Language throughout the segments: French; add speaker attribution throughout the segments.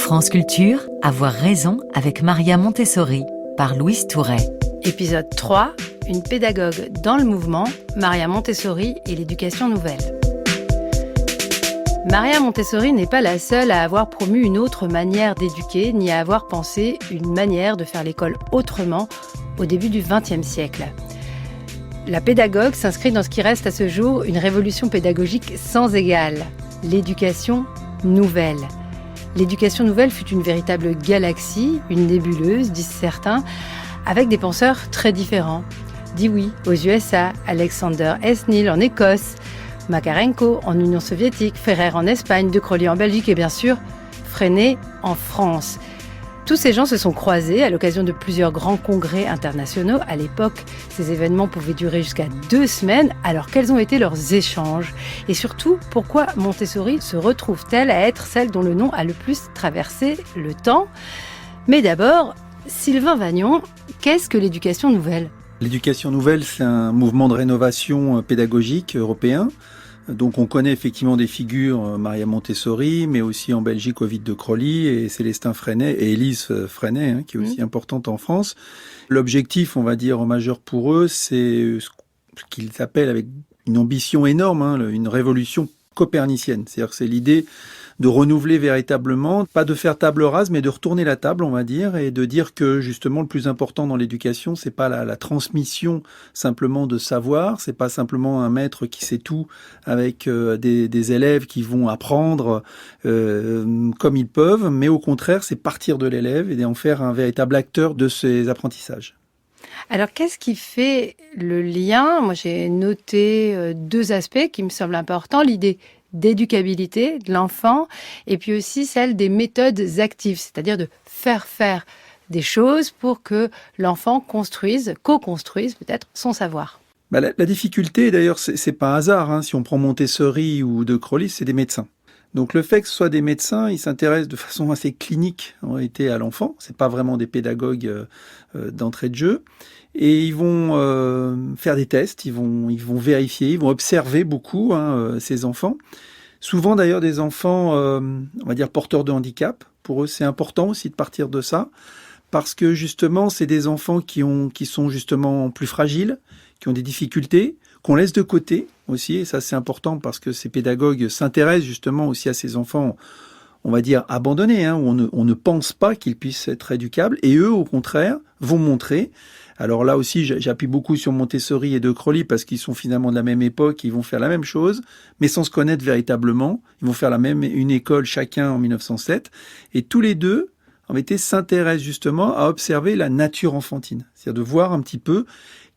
Speaker 1: France Culture, Avoir raison avec Maria Montessori, par Louise Touret.
Speaker 2: Épisode 3, une pédagogue dans le mouvement, Maria Montessori et l'éducation nouvelle. Maria Montessori n'est pas la seule à avoir promu une autre manière d'éduquer, ni à avoir pensé une manière de faire l'école autrement au début du XXe siècle. La pédagogue s'inscrit dans ce qui reste à ce jour une révolution pédagogique sans égale, l'éducation nouvelle. L'éducation nouvelle fut une véritable galaxie, une nébuleuse, disent certains, avec des penseurs très différents. Dewey aux USA, Alexander S. Neal en Écosse, Makarenko en Union soviétique, Ferrer en Espagne, De Crolli en Belgique et bien sûr Freinet en France. Tous ces gens se sont croisés à l'occasion de plusieurs grands congrès internationaux. À l'époque, ces événements pouvaient durer jusqu'à 2 semaines. Alors, quels ont été leurs échanges ? Et surtout, pourquoi Montessori se retrouve-t-elle à être celle dont le nom a le plus traversé le temps ? Mais d'abord, Sylvain Vagnon, qu'est-ce que l'éducation nouvelle ?
Speaker 3: L'éducation nouvelle, c'est un mouvement de rénovation pédagogique européen. Donc on connaît effectivement des figures, Maria Montessori, mais aussi en Belgique Ovid De Crolli et Célestin Freinet et Élise Freinet, qui est aussi importante en France. L'objectif, on va dire, majeur pour eux, c'est ce qu'ils appellent avec une ambition énorme, une révolution copernicienne. C'est-à-dire que c'est l'idée de renouveler véritablement, pas de faire table rase, mais de retourner la table, on va dire, et de dire que justement le plus important dans l'éducation, c'est pas la transmission simplement de savoir, c'est pas simplement un maître qui sait tout avec des élèves qui vont apprendre comme ils peuvent, mais au contraire, c'est partir de l'élève et en faire un véritable acteur de ses apprentissages.
Speaker 2: Alors, qu'est-ce qui fait le lien ? Moi, j'ai noté 2 aspects qui me semblent importants. L'idée d'éducabilité de l'enfant et puis aussi celle des méthodes actives, c'est-à-dire de faire des choses pour que l'enfant co-construise peut-être son savoir.
Speaker 3: La difficulté, d'ailleurs, c'est pas un hasard. Si on prend Montessori ou De Crolli, c'est des médecins. Donc le fait que ce soit des médecins, ils s'intéressent de façon assez clinique en réalité à l'enfant. C'est pas vraiment des pédagogues d'entrée de jeu. Et ils vont faire des tests, ils vont vérifier, ils vont observer beaucoup ces enfants. Souvent d'ailleurs des enfants, on va dire porteurs de handicap. Pour eux, c'est important aussi de partir de ça, parce que justement, c'est des enfants qui sont justement plus fragiles, qui ont des difficultés, qu'on laisse de côté aussi. Et ça, c'est important parce que ces pédagogues s'intéressent justement aussi à ces enfants, on va dire abandonnés, où on ne pense pas qu'ils puissent être éducables. Et eux, au contraire, vont montrer. Alors là aussi, j'appuie beaucoup sur Montessori et De Crolli parce qu'ils sont finalement de la même époque, ils vont faire la même chose, mais sans se connaître véritablement. Ils vont faire une école chacun en 1907. Et tous les deux, en réalité, s'intéressent justement à observer la nature enfantine. C'est-à-dire de voir un petit peu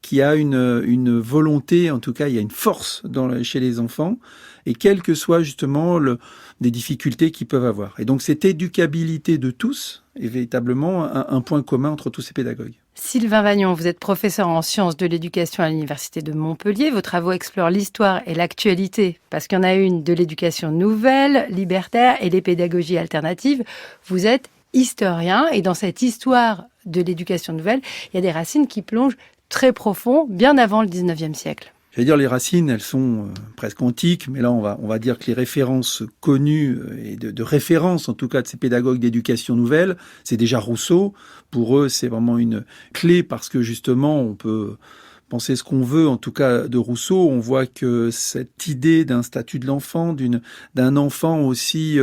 Speaker 3: qu'il y a une volonté, en tout cas, il y a une force chez les enfants, et quelles que soient justement des difficultés qu'ils peuvent avoir. Et donc cette éducabilité de tous est véritablement un point commun entre tous ces pédagogues.
Speaker 2: Sylvain Vagnon, vous êtes professeur en sciences de l'éducation à l'Université de Montpellier. Vos travaux explorent l'histoire et l'actualité, parce qu'il y en a une de l'éducation nouvelle, libertaire et les pédagogies alternatives. Vous êtes historien, et dans cette histoire de l'éducation nouvelle, il y a des racines qui plongent très profond, bien avant le 19e siècle.
Speaker 3: J'allais dire, les racines, elles sont presque antiques, mais là, on va dire que les références connues, et de référence, en tout cas, de ces pédagogues d'éducation nouvelle, c'est déjà Rousseau. Pour eux, c'est vraiment une clé parce que, justement, on peut penser ce qu'on veut, en tout cas, de Rousseau. On voit que cette idée d'un statut de l'enfant, d'un enfant aussi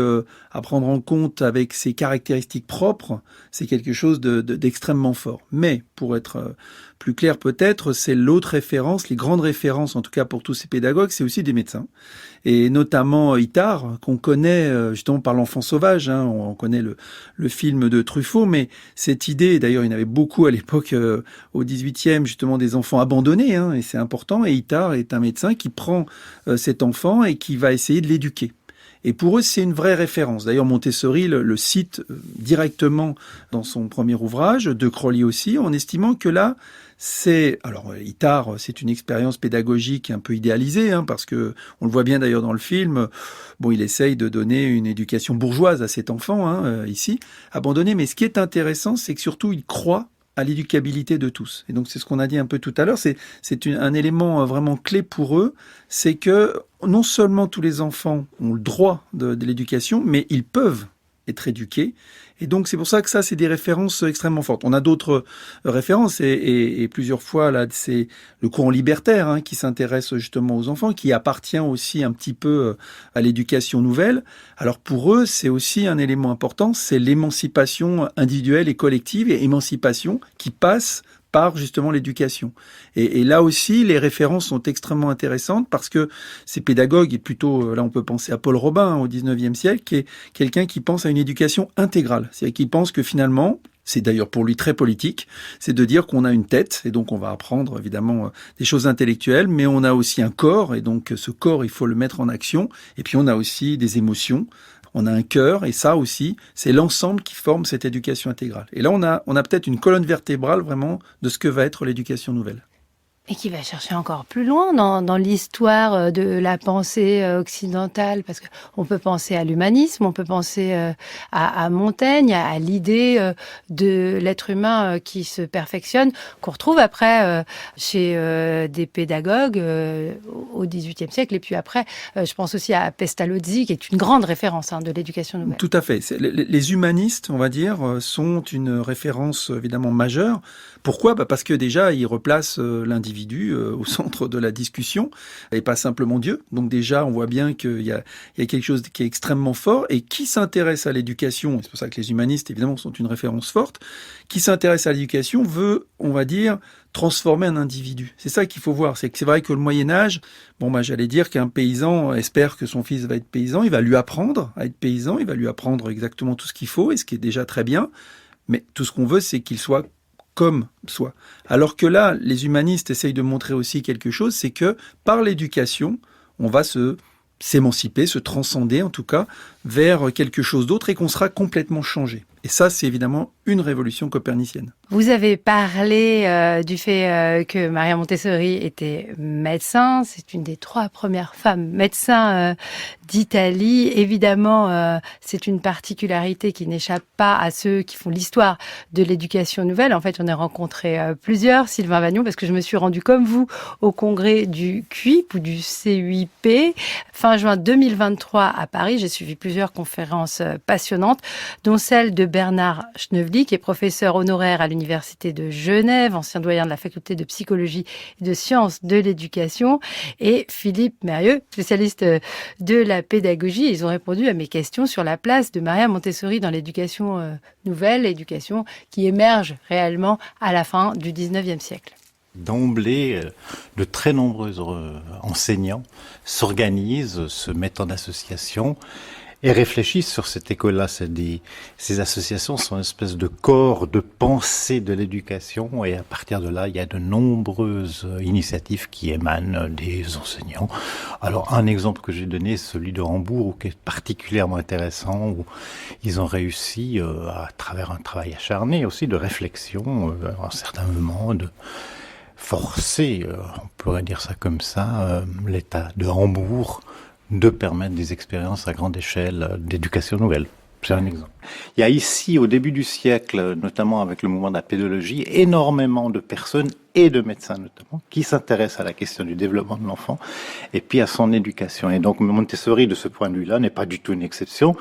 Speaker 3: à prendre en compte avec ses caractéristiques propres, c'est quelque chose d'extrêmement fort. Mais, pour être plus clair peut-être, c'est l'autre référence, les grandes références, en tout cas pour tous ces pédagogues, c'est aussi des médecins. Et notamment Itard, qu'on connaît justement par l'enfant sauvage, on connaît le film de Truffaut, mais cette idée, d'ailleurs il y en avait beaucoup à l'époque au 18e, justement des enfants abandonnés, et c'est important, et Itard est un médecin qui prend cet enfant et qui va essayer de l'éduquer. Et pour eux, c'est une vraie référence. D'ailleurs, Montessori le cite directement dans son premier ouvrage, De Crolli aussi, en estimant que là, Itard, c'est une expérience pédagogique un peu idéalisée, parce que on le voit bien d'ailleurs dans le film. Bon, il essaye de donner une éducation bourgeoise à cet enfant, ici, abandonné. Mais ce qui est intéressant, c'est que surtout, il croit à l'éducabilité de tous. Et donc, c'est ce qu'on a dit un peu tout à l'heure, c'est un élément vraiment clé pour eux, c'est que non seulement tous les enfants ont le droit de l'éducation, mais ils peuvent être éduqué. Et donc, c'est pour ça que ça, c'est des références extrêmement fortes. On a d'autres références et plusieurs fois, là, c'est le courant libertaire qui s'intéresse justement aux enfants, qui appartient aussi un petit peu à l'éducation nouvelle. Alors, pour eux, c'est aussi un élément important, c'est l'émancipation individuelle et collective, et émancipation qui passe par justement l'éducation. Et là aussi, les références sont extrêmement intéressantes parce que ces pédagogues, et plutôt, là on peut penser à Paul Robin au 19e siècle, qui est quelqu'un qui pense à une éducation intégrale. C'est-à-dire qu'il pense que finalement, c'est d'ailleurs pour lui très politique, c'est de dire qu'on a une tête, et donc on va apprendre évidemment des choses intellectuelles, mais on a aussi un corps, et donc ce corps, il faut le mettre en action, et puis on a aussi des émotions, on a un cœur, et ça aussi, c'est l'ensemble qui forme cette éducation intégrale. Et là, on a peut-être une colonne vertébrale vraiment de ce que va être l'éducation nouvelle.
Speaker 2: Et qui va chercher encore plus loin dans l'histoire de la pensée occidentale, parce qu'on peut penser à l'humanisme, on peut penser à Montaigne, à l'idée de l'être humain qui se perfectionne, qu'on retrouve après chez des pédagogues au XVIIIe siècle. Et puis après, je pense aussi à Pestalozzi, qui est une grande référence de l'éducation nouvelle.
Speaker 3: Tout à fait. Les humanistes, on va dire, sont une référence évidemment majeure. Pourquoi ? Parce que déjà, ils replacent l'individu au centre de la discussion et pas simplement Dieu. Donc déjà, on voit bien qu'il y a quelque chose qui est extrêmement fort et qui s'intéresse à l'éducation, et c'est pour ça que les humanistes, évidemment, sont une référence forte, qui s'intéresse à l'éducation veut, on va dire, transformer un individu. C'est ça qu'il faut voir. C'est vrai que le Moyen-Âge, j'allais dire qu'un paysan espère que son fils va être paysan, il va lui apprendre à être paysan, il va lui apprendre exactement tout ce qu'il faut, et ce qui est déjà très bien, mais tout ce qu'on veut, c'est qu'il soit comme soi. Alors que là, les humanistes essayent de montrer aussi quelque chose, c'est que par l'éducation, on va s'émanciper, se transcender en tout cas, vers quelque chose d'autre et qu'on sera complètement changé. Et ça, c'est évidemment une révolution copernicienne.
Speaker 2: Vous avez parlé du fait que Maria Montessori était médecin. C'est une des 3 premières femmes médecins d'Italie. Évidemment, c'est une particularité qui n'échappe pas à ceux qui font l'histoire de l'éducation nouvelle. En fait, on a rencontré plusieurs, Sylvain Vagnon, parce que je me suis rendue comme vous au congrès du CUIP ou du CUIP fin juin 2023 à Paris. J'ai suivi plusieurs conférences passionnantes, dont celle de Bernard Schneewly, qui est professeur honoraire à l'Université de Genève, ancien doyen de la faculté de psychologie et de sciences de l'éducation, et Philippe Mérieux, spécialiste de la pédagogie. Ils ont répondu à mes questions sur la place de Maria Montessori dans l'éducation nouvelle, l'éducation qui émerge réellement à la fin du 19e siècle.
Speaker 4: D'emblée, de très nombreux enseignants s'organisent, se mettent en association et réfléchissent sur cette école-là. Ces associations sont une espèce de corps de pensée de l'éducation, et à partir de là, il y a de nombreuses initiatives qui émanent des enseignants. Alors, un exemple que j'ai donné, celui de Hambourg, qui est particulièrement intéressant, où ils ont réussi, à travers un travail acharné aussi de réflexion, à un certain moment, de forcer, on pourrait dire ça comme ça, l'État de Hambourg de permettre des expériences à grande échelle d'éducation nouvelle. C'est un exemple. Il y a ici, au début du siècle, notamment avec le mouvement de la pédologie, énormément de personnes, et de médecins notamment, qui s'intéressent à la question du développement de l'enfant, et puis à son éducation. Et donc Montessori, de ce point de vue-là, n'est pas du tout une exception.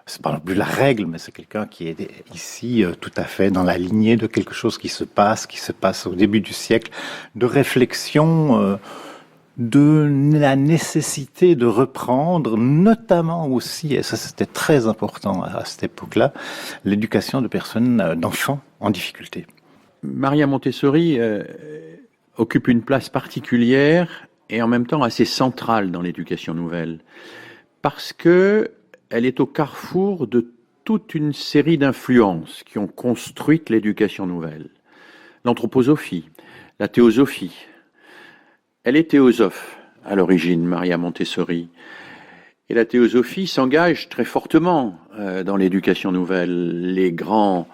Speaker 4: C'est pas non plus la règle, mais c'est quelqu'un qui est ici tout à fait dans la lignée de quelque chose qui se passe au début du siècle, de réflexion de la nécessité de reprendre, notamment aussi, et ça c'était très important à cette époque-là, l'éducation de personnes, d'enfants en difficulté.
Speaker 5: Maria Montessori occupe une place particulière et en même temps assez centrale dans l'éducation nouvelle, parce que elle est au carrefour de toute une série d'influences qui ont construit l'éducation nouvelle. L'anthroposophie, la théosophie. Elle est théosophe à l'origine, Maria Montessori. Et la théosophie s'engage très fortement dans l'éducation nouvelle. Les grands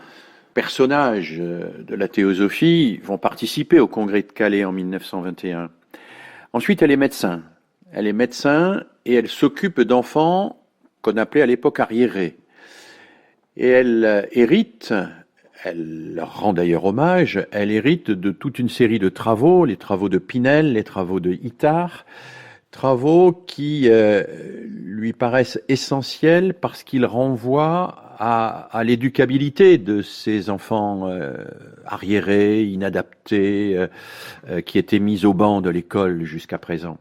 Speaker 5: personnages de la théosophie vont participer au congrès de Calais en 1921. Ensuite, elle est médecin. Elle est médecin et elle s'occupe d'enfants qu'on appelait à l'époque arriérés. Et elle hérite, elle leur rend d'ailleurs hommage, elle hérite de toute une série de travaux, les travaux de Pinel, les travaux de Itard, Travaux qui lui paraissent essentiels parce qu'ils renvoient à l'éducabilité de ces enfants arriérés, inadaptés, qui étaient mis au banc de l'école jusqu'à présent.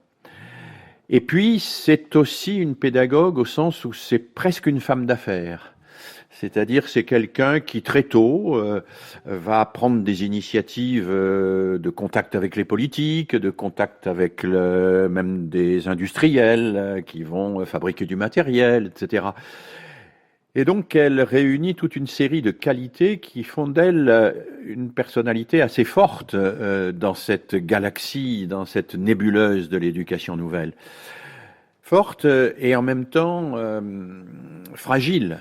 Speaker 5: Et puis, c'est aussi une pédagogue au sens où c'est presque une femme d'affaires. C'est-à-dire, c'est quelqu'un qui très tôt va prendre des initiatives de contact avec les politiques, de contact avec même des industriels qui vont fabriquer du matériel, etc. Et donc, elle réunit toute une série de qualités qui font d'elle une personnalité assez forte dans cette galaxie, dans cette nébuleuse de l'éducation nouvelle. Forte et en même temps fragile.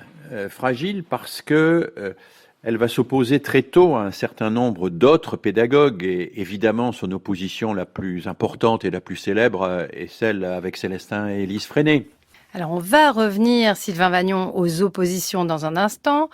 Speaker 5: Fragile parce que elle va s'opposer très tôt à un certain nombre d'autres pédagogues et évidemment son opposition la plus importante et la plus célèbre est celle avec Célestin et Élise Freinet.
Speaker 2: Alors on va revenir, Sylvain Vagnon, aux oppositions dans un instant.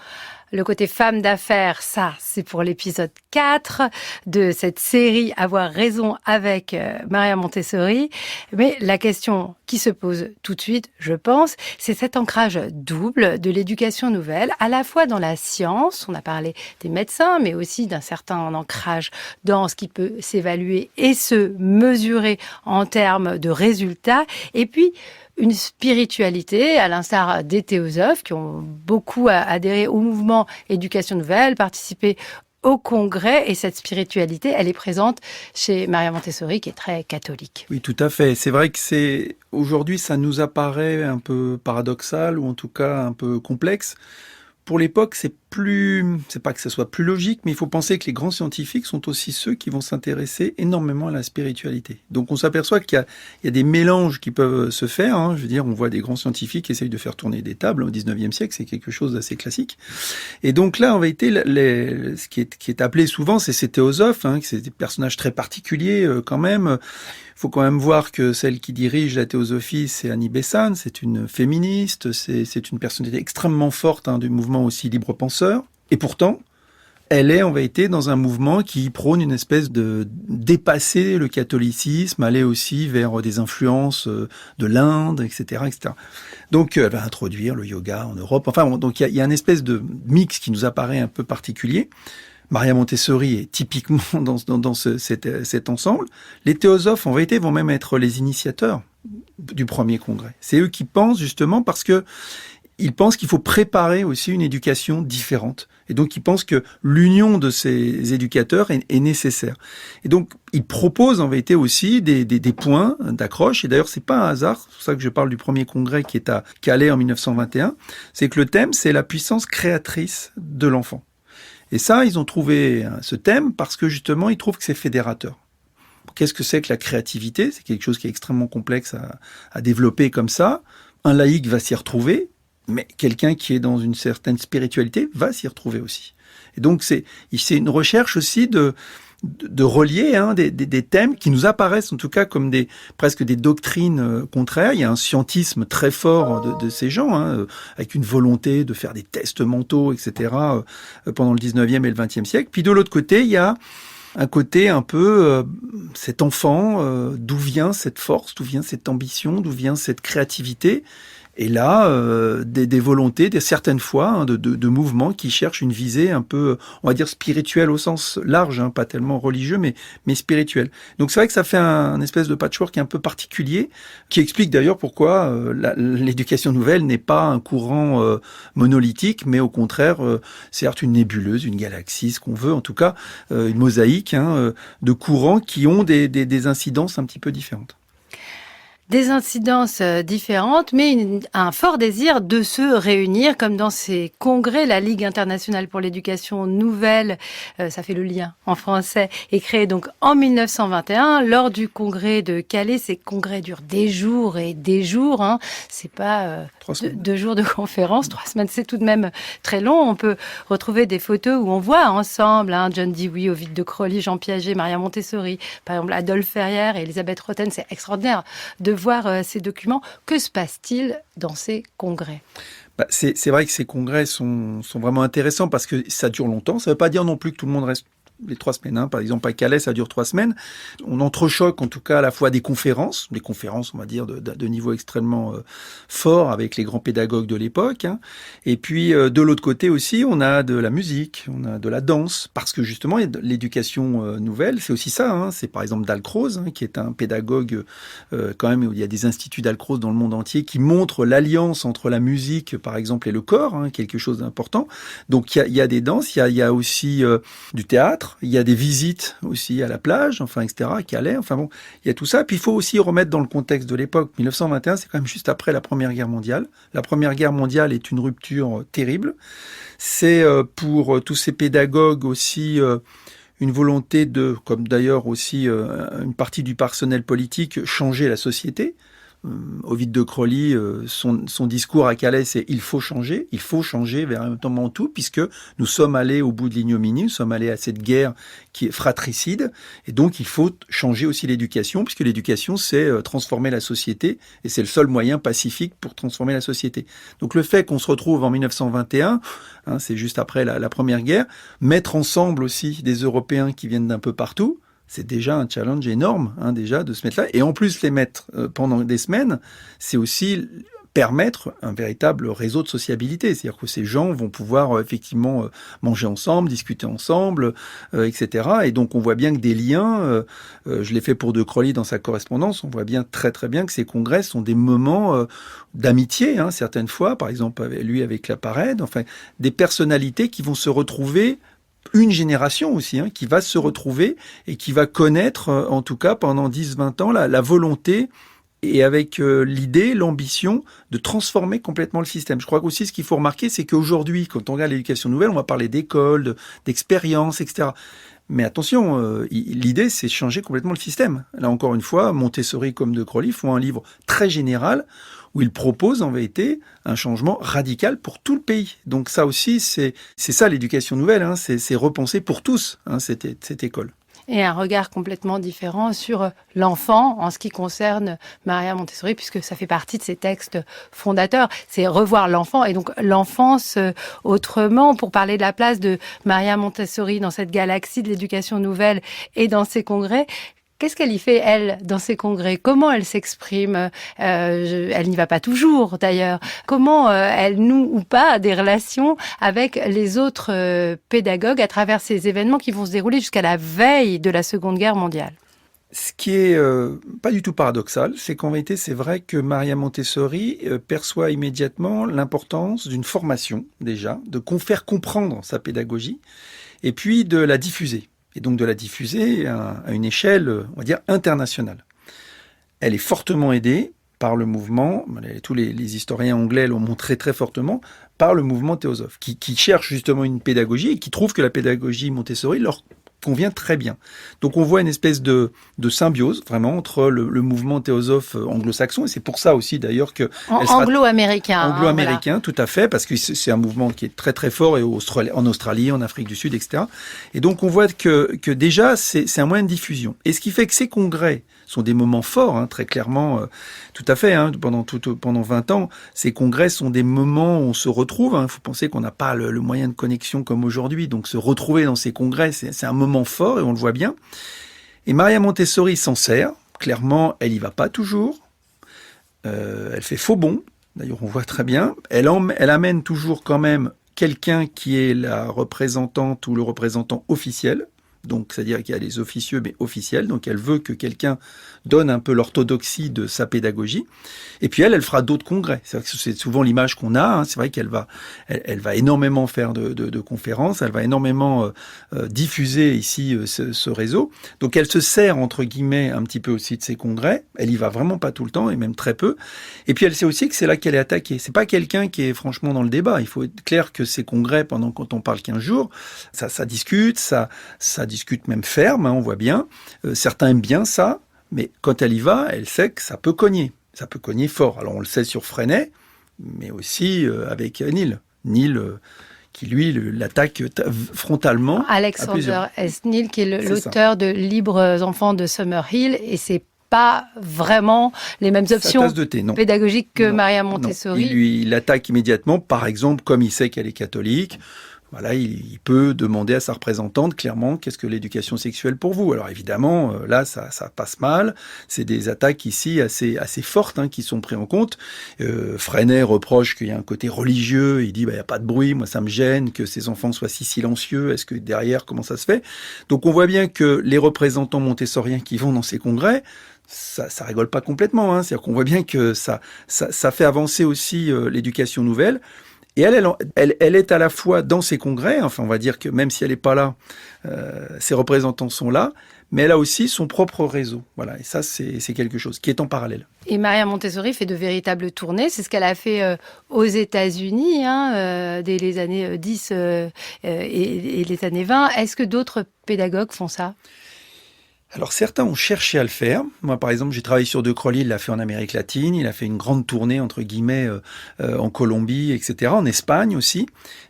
Speaker 2: Le côté femme d'affaires, ça, c'est pour l'épisode 4 de cette série Avoir raison avec Maria Montessori. Mais la question qui se pose tout de suite, je pense, c'est cet ancrage double de l'éducation nouvelle, à la fois dans la science, on a parlé des médecins, mais aussi d'un certain ancrage dans ce qui peut s'évaluer et se mesurer en termes de résultats, et puis une spiritualité, à l'instar des théosophes qui ont beaucoup adhéré au mouvement Éducation Nouvelle, participé au congrès, et cette spiritualité, elle est présente chez Maria Montessori, qui est très catholique.
Speaker 3: Oui, tout à fait. C'est vrai que aujourd'hui, ça nous apparaît un peu paradoxal, ou en tout cas un peu complexe. Pour l'époque, c'est pas que ce soit plus logique, mais il faut penser que les grands scientifiques sont aussi ceux qui vont s'intéresser énormément à la spiritualité. Donc on s'aperçoit qu'il y a des mélanges qui peuvent se faire. Hein. Je veux dire, on voit des grands scientifiques qui essayent de faire tourner des tables au 19e siècle, c'est quelque chose d'assez classique. Et donc là, en vérité, ce qui est appelé souvent, c'est ces théosophes, hein, c'est des personnages très particuliers quand même. Il faut quand même voir que celle qui dirige la théosophie, c'est Annie Besant, c'est une féministe, c'est une personnalité extrêmement forte du mouvement aussi libre penseur. Et pourtant, elle est en vérité dans un mouvement qui prône une espèce de dépasser le catholicisme, aller aussi vers des influences de l'Inde, etc., etc. Donc, elle va introduire le yoga en Europe. Enfin, donc il y a une espèce de mix qui nous apparaît un peu particulier. Maria Montessori est typiquement dans cet ensemble. Les théosophes, en vérité, vont même être les initiateurs du premier congrès. C'est eux qui pensent, justement, parce que ils pensent qu'il faut préparer aussi une éducation différente. Et donc, ils pensent que l'union de ces éducateurs est nécessaire. Et donc, ils proposent en vérité aussi des points d'accroche. Et d'ailleurs, c'est pas un hasard. C'est pour ça que je parle du premier congrès qui est à Calais en 1921. C'est que le thème, c'est la puissance créatrice de l'enfant. Et ça, ils ont trouvé ce thème parce que justement, ils trouvent que c'est fédérateur. Qu'est-ce que c'est que la créativité ? C'est quelque chose qui est extrêmement complexe à développer comme ça. Un laïc va s'y retrouver. Mais quelqu'un qui est dans une certaine spiritualité va s'y retrouver aussi. Et donc, c'est une recherche aussi de relier des thèmes qui nous apparaissent en tout cas comme presque des doctrines contraires. Il y a un scientisme très fort de ces gens, avec une volonté de faire des tests mentaux, etc., pendant le 19e et le 20e siècle. Puis de l'autre côté, il y a un côté un peu cet enfant, d'où vient cette force, d'où vient cette ambition, d'où vient cette créativité. Et là, des volontés, certaines fois, de mouvements qui cherchent une visée un peu, on va dire, spirituelle au sens large, pas tellement religieux, mais spirituel. Donc c'est vrai que ça fait un espèce de patchwork un peu particulier, qui explique d'ailleurs pourquoi l'éducation nouvelle n'est pas un courant monolithique, mais au contraire, certes une nébuleuse, une galaxie, ce qu'on veut, en tout cas, une mosaïque de courants qui ont des incidences un petit peu différentes.
Speaker 2: Des incidences différentes, mais un fort désir de se réunir, comme dans ces congrès. La Ligue internationale pour l'éducation nouvelle, ça fait le lien en français, est créée donc en 1921 lors du congrès de Calais. Ces congrès durent des jours et des jours. C'est pas 2 jours de conférence, 3 semaines, c'est tout de même très long. On peut retrouver des photos où on voit ensemble John Dewey, Ovide de Crowley, Jean Piaget, Maria Montessori, par exemple Adolphe Ferrière et Elisabeth Rotten. C'est extraordinaire de voir ces documents. Que se passe-t-il dans ces congrès ?
Speaker 3: C'est vrai que ces congrès sont vraiment intéressants parce que ça dure longtemps. Ça ne veut pas dire non plus que tout le monde reste les 3 semaines. Hein. Par exemple, à Calais, ça dure 3 semaines. On entrechoque en tout cas à la fois des conférences, on va dire de niveau extrêmement fort avec les grands pédagogues de l'époque. Hein. Et puis de l'autre côté aussi, on a de la musique, on a de la danse, parce que justement, l'éducation nouvelle, c'est aussi ça. Hein. C'est par exemple Dalcroze, hein, qui est un pédagogue quand même, où il y a des instituts Dalcroze dans le monde entier qui montrent l'alliance entre la musique, par exemple, et le corps, hein, quelque chose d'important. Donc il y a des danses, il y a aussi du théâtre, il y a des visites aussi à la plage, enfin, etc., à Calais, enfin bon, il y a tout ça. Puis il faut aussi remettre dans le contexte de l'époque. 1921, c'est quand même juste après la Première Guerre mondiale. La Première Guerre mondiale est une rupture terrible. C'est pour tous ces pédagogues aussi une volonté de, comme d'ailleurs aussi une partie du personnel politique, changer la société. Ovide de Crowley, son discours à Calais, c'est il faut changer véritablement tout, puisque nous sommes allés au bout de l'ignominie, nous sommes allés à cette guerre qui est fratricide, et donc il faut changer aussi l'éducation, puisque l'éducation, c'est transformer la société, et c'est le seul moyen pacifique pour transformer la société. Donc le fait qu'on se retrouve en 1921, hein, c'est juste après la Première Guerre, mettre ensemble aussi des Européens qui viennent d'un peu partout, c'est déjà un challenge énorme, hein, déjà, de se mettre là. Et en plus, les mettre pendant des semaines, c'est aussi permettre un véritable réseau de sociabilité. C'est-à-dire que ces gens vont pouvoir effectivement manger ensemble, discuter ensemble, etc. Et donc, on voit bien que des liens, je l'ai fait pour De Crowley dans sa correspondance, on voit bien très très bien que ces congrès sont des moments d'amitié, hein, certaines fois, par exemple, lui avec la Parède, enfin, des personnalités qui vont se retrouver une génération aussi, hein, qui va se retrouver et qui va connaître, en tout cas pendant 10-20 ans, la volonté et avec l'idée, l'ambition de transformer complètement le système. Je crois qu'aussi ce qu'il faut remarquer, c'est qu'aujourd'hui, quand on regarde l'éducation nouvelle, on va parler d'école, d'expérience, etc. Mais attention, l'idée, c'est de changer complètement le système. Là, encore une fois, Montessori comme De Crowley font un livre très général où ils proposent en vérité un changement radical pour tout le pays. Donc ça aussi, c'est ça l'éducation nouvelle, hein, c'est repenser pour tous, hein, cette école.
Speaker 2: Et un regard complètement différent sur l'enfant en ce qui concerne Maria Montessori, puisque ça fait partie de ses textes fondateurs. C'est revoir l'enfant et donc l'enfance autrement, pour parler de la place de Maria Montessori dans cette galaxie de l'éducation nouvelle et dans ses congrès. Qu'est-ce qu'elle y fait, elle, dans ses congrès? Comment elle s'exprime? Elle n'y va pas toujours, d'ailleurs. Comment elle noue ou pas des relations avec les autres pédagogues à travers ces événements qui vont se dérouler jusqu'à la veille de la Seconde Guerre mondiale?
Speaker 3: Ce qui est pas du tout paradoxal, c'est qu'en vérité, c'est vrai que Maria Montessori perçoit immédiatement l'importance d'une formation, déjà, de faire comprendre sa pédagogie, et puis de la diffuser. Et donc de la diffuser à une échelle, on va dire, internationale. Elle est fortement aidée par le mouvement, tous les historiens anglais l'ont montré très fortement, par le mouvement théosophe, qui cherche justement une pédagogie et qui trouve que la pédagogie Montessori leur convient très bien. Donc on voit une espèce de symbiose vraiment entre le mouvement théosophe anglo-saxon, et c'est pour ça aussi d'ailleurs que
Speaker 2: anglo-américain.
Speaker 3: Anglo-américain,
Speaker 2: voilà.
Speaker 3: Tout à fait, parce que c'est un mouvement qui est très très fort et en Australie, en Afrique du Sud, etc. Et donc on voit que déjà c'est un moyen de diffusion. Et ce qui fait que ces congrès sont des moments forts, hein, très clairement, tout à fait, hein, pendant 20 ans, ces congrès sont des moments où on se retrouve. Il faut penser qu'on n'a pas le moyen de connexion comme aujourd'hui, donc se retrouver dans ces congrès, c'est un moment fort et on le voit bien. Et Maria Montessori s'en sert, clairement, elle y va pas toujours, elle fait faux bond, d'ailleurs on voit très bien, elle amène toujours quand même quelqu'un qui est la représentante ou le représentant officiel, donc c'est-à-dire qu'il y a les officieux mais officiels, donc elle veut que quelqu'un donne un peu l'orthodoxie de sa pédagogie, et puis elle fera d'autres congrès. C'est souvent l'image qu'on a, hein. C'est vrai qu'elle va énormément faire de conférences, elle va énormément diffuser ici ce réseau, donc elle se sert entre guillemets un petit peu aussi de ces congrès, elle y va vraiment pas tout le temps, et même très peu, et puis elle sait aussi que c'est là qu'elle est attaquée. C'est pas quelqu'un qui est franchement dans le débat, il faut être clair que ces congrès, quand on parle 15 jours, ça discute, ça discute même ferme, hein, on voit bien, certains aiment bien ça, mais quand elle y va, elle sait que ça peut cogner fort. Alors on le sait sur Freinet, mais aussi avec Neil qui lui l'attaque frontalement.
Speaker 2: Alexander S. Neil, qui est l'auteur de Libres enfants de Summerhill, et c'est pas vraiment les mêmes options pédagogiques que Maria Montessori.
Speaker 3: Il l'attaque immédiatement, par exemple, comme il sait qu'elle est catholique. Voilà, il peut demander à sa représentante clairement qu'est-ce que l'éducation sexuelle pour vous. Alors évidemment, là, ça passe mal. C'est des attaques ici assez fortes qui sont prises en compte. Freinet reproche qu'il y a un côté religieux. Il dit il y a pas de bruit, moi ça me gêne que ces enfants soient si silencieux. Est-ce que derrière, comment ça se fait? Donc on voit bien que les représentants montessoriens qui vont dans ces congrès, ça rigole pas complètement. C'est-à-dire qu'on voit bien que ça fait avancer aussi l'éducation nouvelle. Et elle est à la fois dans ses congrès, enfin on va dire que même si elle n'est pas là, ses représentants sont là, mais elle a aussi son propre réseau. Voilà, et ça c'est quelque chose qui est en parallèle.
Speaker 2: Et Maria Montessori fait de véritables tournées, c'est ce qu'elle a fait aux États-Unis dès les années 10 et les années 20. Est-ce que d'autres pédagogues font ça ?
Speaker 3: Alors certains ont cherché à le faire. Moi par exemple j'ai travaillé sur De Crolli, il l'a fait en Amérique latine, il a fait une grande tournée entre guillemets en Colombie, etc., en Espagne aussi.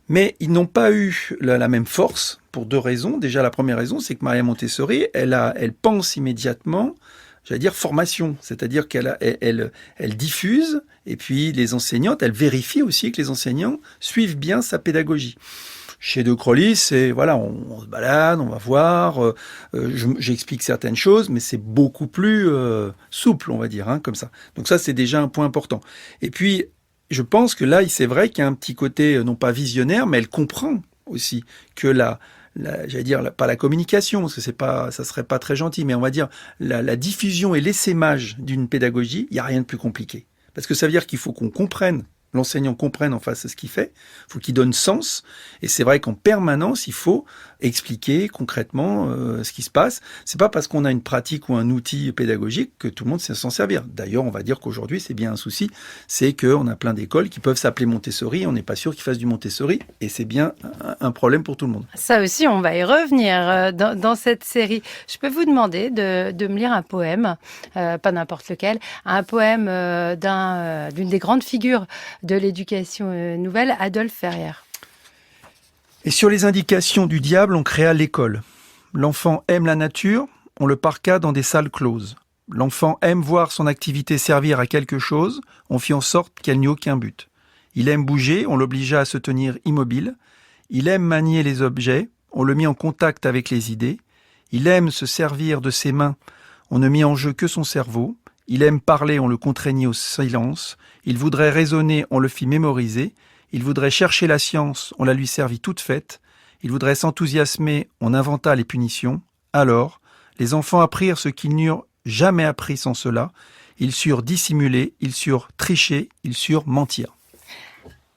Speaker 3: Mais ils n'ont pas eu la même force pour deux raisons. Déjà la première raison c'est que Maria Montessori, elle pense immédiatement, j'allais dire formation, c'est-à-dire qu'elle diffuse et puis les enseignantes, elle vérifie aussi que les enseignants suivent bien sa pédagogie. Chez De Crolli, c'est voilà, on se balade, on va voir, j'explique certaines choses, mais c'est beaucoup plus souple, on va dire, comme ça. Donc ça, c'est déjà un point important. Et puis, je pense que là, c'est vrai qu'il y a un petit côté non pas visionnaire, mais elle comprend aussi que j'allais dire pas la communication, parce que ça serait pas très gentil, mais on va dire la diffusion et l'essaimage d'une pédagogie, il y a rien de plus compliqué, parce que ça veut dire qu'il faut qu'on comprenne. L'enseignant comprenne en face ce qu'il fait, il faut qu'il donne sens, et c'est vrai qu'en permanence, il faut expliquer concrètement ce qui se passe. C'est pas parce qu'on a une pratique ou un outil pédagogique que tout le monde sait s'en servir. D'ailleurs, on va dire qu'aujourd'hui, c'est bien un souci, c'est qu'on a plein d'écoles qui peuvent s'appeler Montessori, on n'est pas sûr qu'ils fassent du Montessori, et c'est bien un problème pour tout le monde.
Speaker 2: Ça aussi, on va y revenir dans cette série. Je peux vous demander de me lire un poème, pas n'importe lequel, un poème d'une des grandes figures de l'éducation nouvelle, Adolphe Ferrière.
Speaker 3: Et sur les indications du diable, on créa l'école. L'enfant aime la nature, on le parqua dans des salles closes. L'enfant aime voir son activité servir à quelque chose, on fit en sorte qu'elle n'eût aucun but. Il aime bouger, on l'obligea à se tenir immobile. Il aime manier les objets, on le mit en contact avec les idées. Il aime se servir de ses mains, on ne mit en jeu que son cerveau. Il aime parler, on le contraignit au silence. Il voudrait raisonner, on le fit mémoriser. Il voudrait chercher la science, on la lui servit toute faite. Il voudrait s'enthousiasmer, on inventa les punitions. Alors, les enfants apprirent ce qu'ils n'eurent jamais appris sans cela. Ils surent dissimuler, ils surent tricher, ils surent mentir.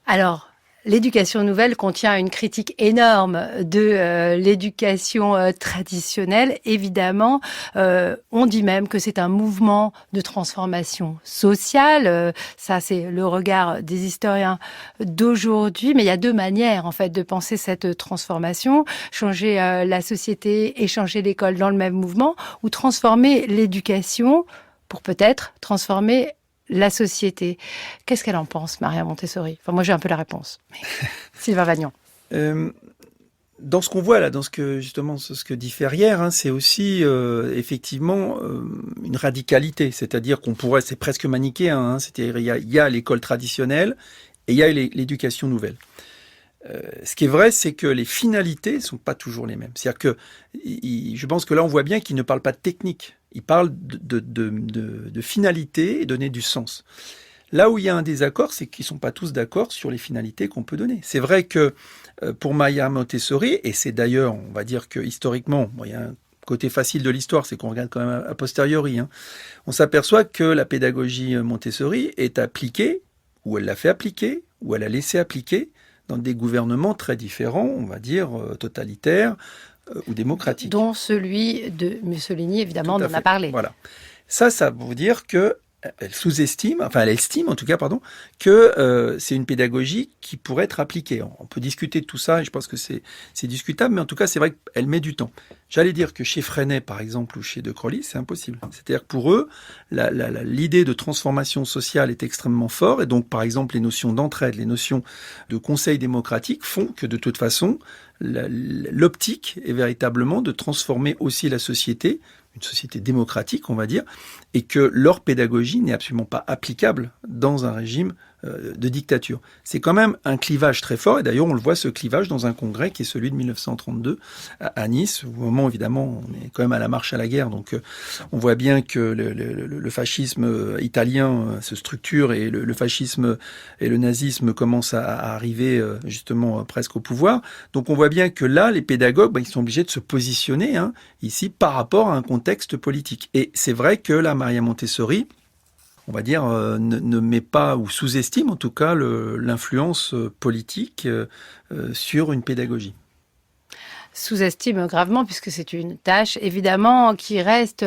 Speaker 2: Alors, l'éducation nouvelle contient une critique énorme de l'éducation traditionnelle. Évidemment, on dit même que c'est un mouvement de transformation sociale. Ça, c'est le regard des historiens d'aujourd'hui. Mais il y a deux manières, en fait, de penser cette transformation. Changer la société et changer l'école dans le même mouvement, ou transformer l'éducation pour peut-être transformer la société. Qu'est-ce qu'elle en pense, Maria Montessori ? Enfin, moi, j'ai un peu la réponse. Sylvain Vagnon.
Speaker 3: Dans ce qu'on voit là, dans ce que dit Ferrière, c'est aussi effectivement une radicalité. C'est-à-dire c'est presque manichéen. C'est-à-dire il y a l'école traditionnelle et il y a l'éducation nouvelle. Ce qui est vrai, c'est que les finalités sont pas toujours les mêmes. C'est-à-dire que je pense que là, on voit bien qu'il ne parle pas de technique. Il parle de finalité et donner du sens. Là où il y a un désaccord, c'est qu'ils ne sont pas tous d'accord sur les finalités qu'on peut donner. C'est vrai que pour Maria Montessori, et c'est d'ailleurs, on va dire que historiquement, il y a un côté facile de l'histoire, c'est qu'on regarde quand même a posteriori, on s'aperçoit que la pédagogie Montessori est appliquée, ou elle l'a fait appliquer, ou elle a laissé appliquer, dans des gouvernements très différents, on va dire totalitaires, ou démocratique.
Speaker 2: Dont celui de Mussolini, évidemment, on en a parlé.
Speaker 3: Voilà. Ça veut dire que elle estime en tout cas, que c'est une pédagogie qui pourrait être appliquée. On peut discuter de tout ça, et je pense que c'est discutable, mais en tout cas, c'est vrai qu'elle met du temps. J'allais dire que chez Freinet, par exemple, ou chez De Crolli, c'est impossible. C'est-à-dire que pour eux, l'idée de transformation sociale est extrêmement forte, et donc, par exemple, les notions d'entraide, les notions de conseil démocratique font que, de toute façon, l'optique est véritablement de transformer aussi la société, une société démocratique, on va dire, et que leur pédagogie n'est absolument pas applicable dans un régime de dictature. C'est quand même un clivage très fort, et d'ailleurs on le voit ce clivage dans un congrès qui est celui de 1932 à Nice, au moment évidemment on est quand même à la marche à la guerre, donc on voit bien que le fascisme italien se structure et le fascisme et le nazisme commencent à arriver justement presque au pouvoir. Donc on voit bien que là, les pédagogues, ils sont obligés de se positionner ici par rapport à un contexte politique. Et c'est vrai que là, Maria Montessori, on va dire, ne met pas ou sous-estime en tout cas l'influence politique sur une pédagogie.
Speaker 2: Sous-estime gravement, puisque c'est une tâche, évidemment, qui reste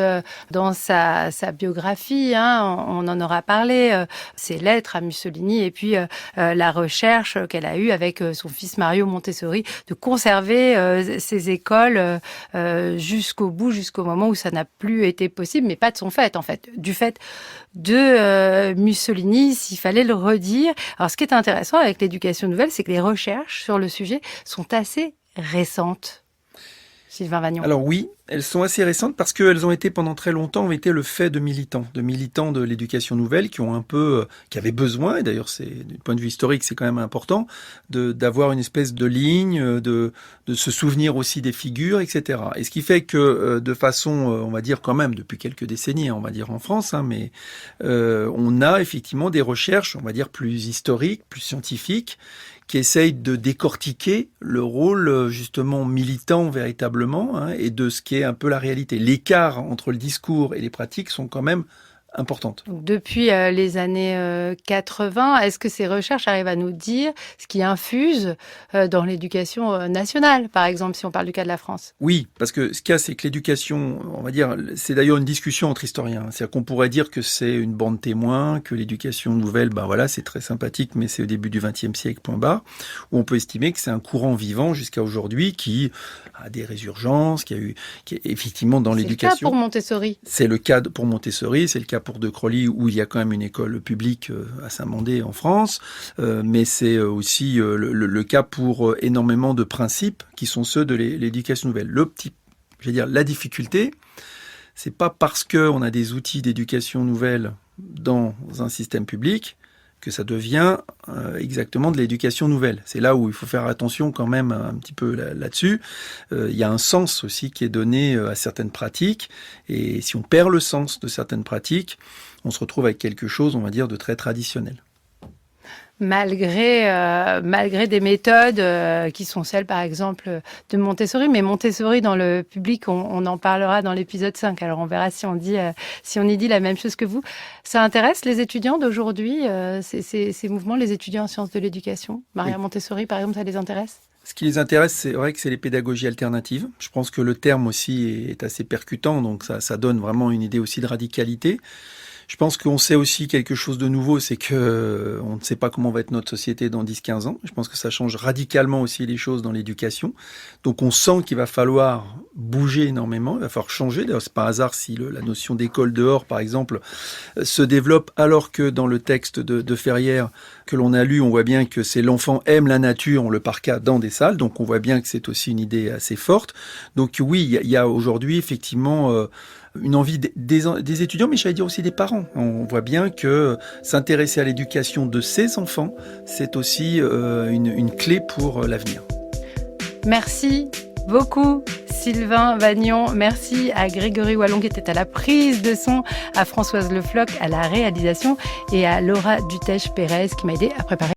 Speaker 2: dans sa biographie. On en aura parlé, ses lettres à Mussolini, et puis la recherche qu'elle a eue avec son fils Mario Montessori, de conserver ces écoles jusqu'au bout, jusqu'au moment où ça n'a plus été possible, mais pas de son fait, en fait. Du fait de Mussolini, s'il fallait le redire. Alors, ce qui est intéressant avec l'éducation nouvelle, c'est que les recherches sur le sujet sont assez récentes. Sylvain Vagnon.
Speaker 3: Alors oui, elles sont assez récentes parce qu'elles ont été pendant très longtemps le fait de militants de l'éducation nouvelle qui avaient besoin, et d'ailleurs c'est du point de vue historique c'est quand même important, d'avoir une espèce de ligne, de se souvenir aussi des figures, etc. Et ce qui fait que de façon, on va dire quand même depuis quelques décennies, on va dire en France, mais on a effectivement des recherches, on va dire plus historiques, plus scientifiques, qui essaye de décortiquer le rôle justement militant véritablement et de ce qui est un peu la réalité. L'écart entre le discours et les pratiques sont quand même importantes.
Speaker 2: Donc, depuis les années 80, est-ce que ces recherches arrivent à nous dire ce qui infuse dans l'éducation nationale, par exemple, si on parle du cas de la France ?
Speaker 3: Oui, parce que ce qu'il y a, c'est que l'éducation, on va dire, c'est d'ailleurs une discussion entre historiens. C'est-à-dire qu'on pourrait dire que c'est une bande témoin, que l'éducation nouvelle, c'est très sympathique, mais c'est au début du XXe siècle, point barre, où on peut estimer que c'est un courant vivant jusqu'à aujourd'hui qui a des résurgences, qui est effectivement dans l'éducation.
Speaker 2: C'est le cas pour Montessori.
Speaker 3: C'est le cas pour Montessori, c'est le cas pour De Crolly, où il y a quand même une école publique à Saint-Mandé en France, mais c'est aussi le cas pour énormément de principes qui sont ceux de l'éducation nouvelle. La difficulté, c'est pas parce qu'on a des outils d'éducation nouvelle dans un système public que ça devient exactement de l'éducation nouvelle. C'est là où il faut faire attention quand même un petit peu là-dessus. Il y a un sens aussi qui est donné à certaines pratiques, et si on perd le sens de certaines pratiques, on se retrouve avec quelque chose, on va dire, de très traditionnel.
Speaker 2: Malgré des méthodes qui sont celles, par exemple, de Montessori. Mais Montessori, dans le public, on en parlera dans l'épisode 5. Alors, on verra si on y dit la même chose que vous. Ça intéresse les étudiants d'aujourd'hui, ces mouvements, les étudiants en sciences de l'éducation? Maria Montessori, par exemple, ça les intéresse?
Speaker 3: Ce qui les intéresse, c'est vrai que c'est les pédagogies alternatives. Je pense que le terme aussi est assez percutant, donc ça donne vraiment une idée aussi de radicalité. Je pense qu'on sait aussi quelque chose de nouveau, c'est que on ne sait pas comment va être notre société dans 10-15 ans. Je pense que ça change radicalement aussi les choses dans l'éducation. Donc on sent qu'il va falloir bouger énormément, il va falloir changer. D'ailleurs, c'est pas un hasard si la notion d'école dehors, par exemple, se développe, alors que dans le texte de Ferrière que l'on a lu, on voit bien que c'est l'enfant aime la nature, on le parqua dans des salles. Donc on voit bien que c'est aussi une idée assez forte. Donc oui, il y a aujourd'hui effectivement une envie des étudiants, mais j'allais dire aussi des parents. On voit bien que s'intéresser à l'éducation de ses enfants, c'est aussi une clé pour l'avenir.
Speaker 2: Merci beaucoup, Sylvain Vagnon. Merci à Grégory Wallon qui était à la prise de son, à Françoise Le Floch à la réalisation et à Laura Dutèche-Pérez qui m'a aidé à préparer